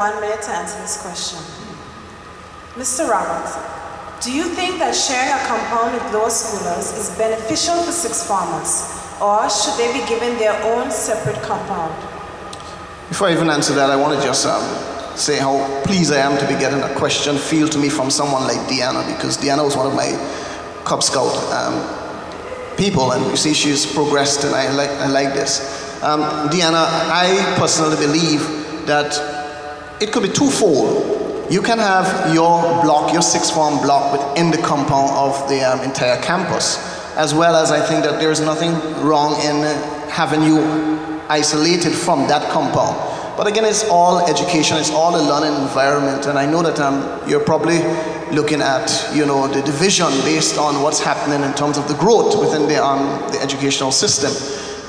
1 minute to answer this question. Mr. Roberts, do you think that sharing a compound with lower schoolers is beneficial for sixth formers, or should they be given their own separate compound? Before I even answer that, I want to just say how pleased I am to be getting a question field to me from someone like Deanna, because Deanna was one of my Cub Scout people, and you see she's progressed, and I like this. Deanna, I personally believe that it could be twofold. You can have your block, your sixth form block within the compound of the entire campus, as well as I think that there is nothing wrong in having you isolated from that compound. But again, it's all education, it's all a learning environment, and I know that you're probably looking at, the division based on what's happening in terms of the growth within the educational system.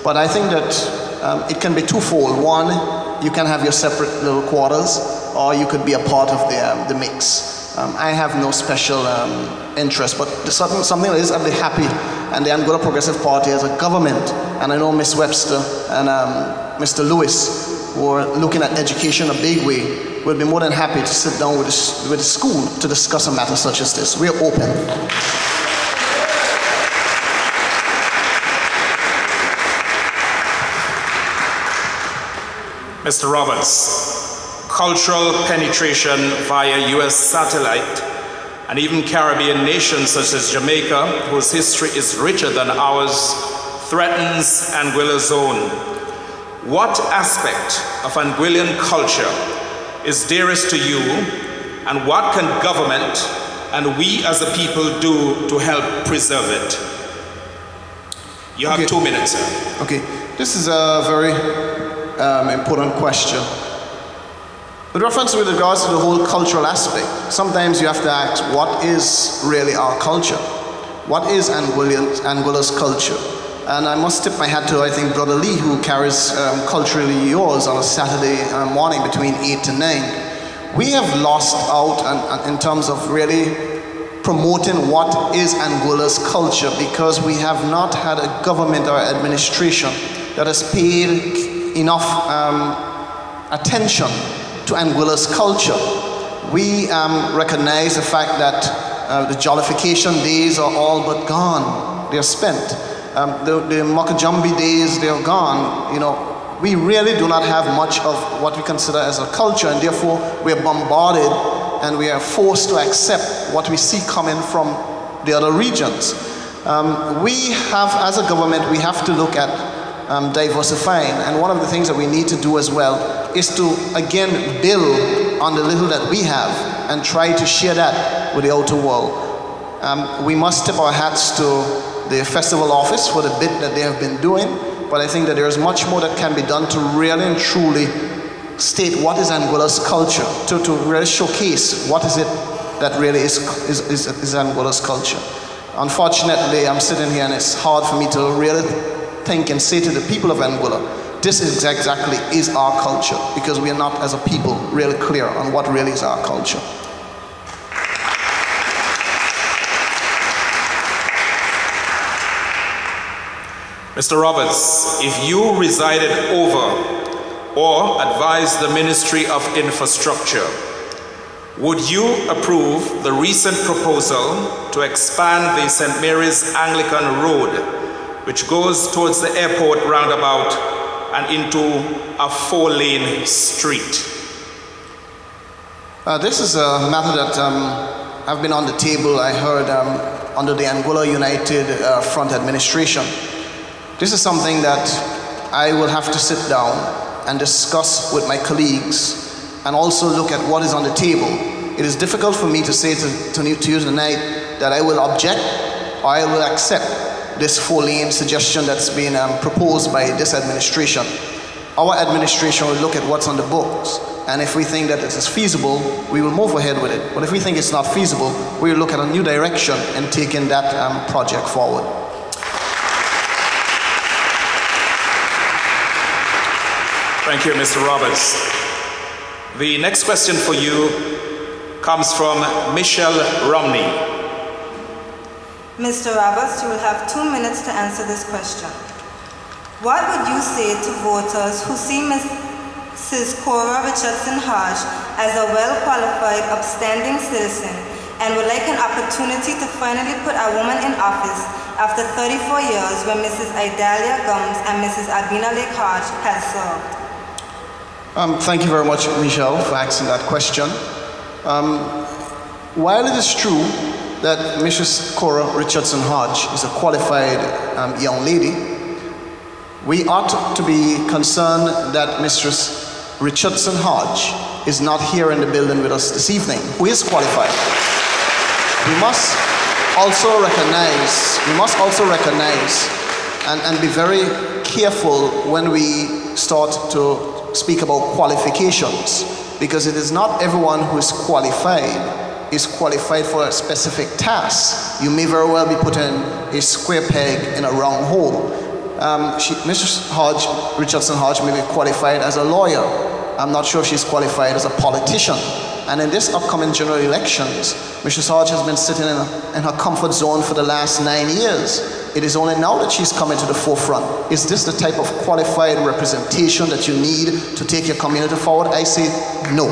But I think that it can be twofold. One, you can have your separate little quarters, or you could be a part of the mix. I have no special interest, but something that is, I'll be happy, and the Angola Progressive Party as a government, and I know Ms. Webster and Mr. Lewis, who are looking at education a big way, will be more than happy to sit down with the school to discuss a matter such as this. We are open. Mr. Roberts, cultural penetration via U.S. satellite and even Caribbean nations such as Jamaica, whose history is richer than ours, threatens Anguilla's own. What aspect of Anguillan culture is dearest to you, and what can government and we as a people do to help preserve it? You have 2 minutes, sir. Okay, this is a very important question. With reference with regards to the whole cultural aspect, sometimes you have to ask, what is really our culture? What is Anguilla's culture? And I must tip my hat to, I think, Brother Lee, who carries Culturally Yours on a Saturday morning between 8 to 9. We have lost out in terms of really promoting what is Anguilla's culture, because we have not had a government or administration that has paid enough attention to Anguilla's culture. We recognize the fact that the jollification days are all but gone. They are spent. The Makajambi days, they are gone. We really do not have much of what we consider as a culture, and therefore we are bombarded and we are forced to accept what we see coming from the other regions. We have, as a government, we have to look at diversifying, and one of the things that we need to do as well is to again build on the little that we have and try to share that with the outer world. We must tip our hats to the festival office for the bit that they have been doing, but I think that there is much more that can be done to really and truly state what is Anguilla's culture, to really showcase what is it that really is Anguilla's culture. Unfortunately, I'm sitting here and it's hard for me to really think and say to the people of Anguilla, this is exactly is our culture, because we are not as a people really clear on what really is our culture. Mr. Roberts, if you resided over or advised the Ministry of Infrastructure, would you approve the recent proposal to expand the St. Mary's Anglican Road, which goes towards the airport roundabout and into a 4-lane street? This is a matter that have been on the table, I heard, under the Anguilla United Front administration. This is something that I will have to sit down and discuss with my colleagues and also look at what is on the table. It is difficult for me to say to you tonight that I will object or I will accept this 4-lane suggestion that's been proposed by this administration. Our administration will look at what's on the books, and if we think that it is feasible, we will move ahead with it. But if we think it's not feasible, we will look at a new direction in taking that project forward. Thank you, Mr. Roberts. The next question for you comes from Michelle Romney. Mr. Roberts, you will have 2 minutes to answer this question. What would you say to voters who see Mrs. Cora Richardson Hodge as a well-qualified, upstanding citizen and would like an opportunity to finally put a woman in office after 34 years when Mrs. Idalia Gums and Mrs. Albina Lake Hodge has served. Thank you very much, Michelle, for asking that question. While it is true that Mrs. Cora Richardson Hodge is a qualified young lady, we ought to be concerned that Mistress Richardson Hodge is not here in the building with us this evening, who is qualified. We must also recognize and be very careful when we start to speak about qualifications, because it is not everyone who is qualified for a specific task. You may very well be putting a square peg in a round hole. Mrs. Richardson Hodge may be qualified as a lawyer. I'm not sure if she's qualified as a politician. And in this upcoming general elections, Mrs. Hodge has been sitting in her comfort zone for the last 9 years. It is only now that she's coming to the forefront. Is this the type of qualified representation that you need to take your community forward? I say no.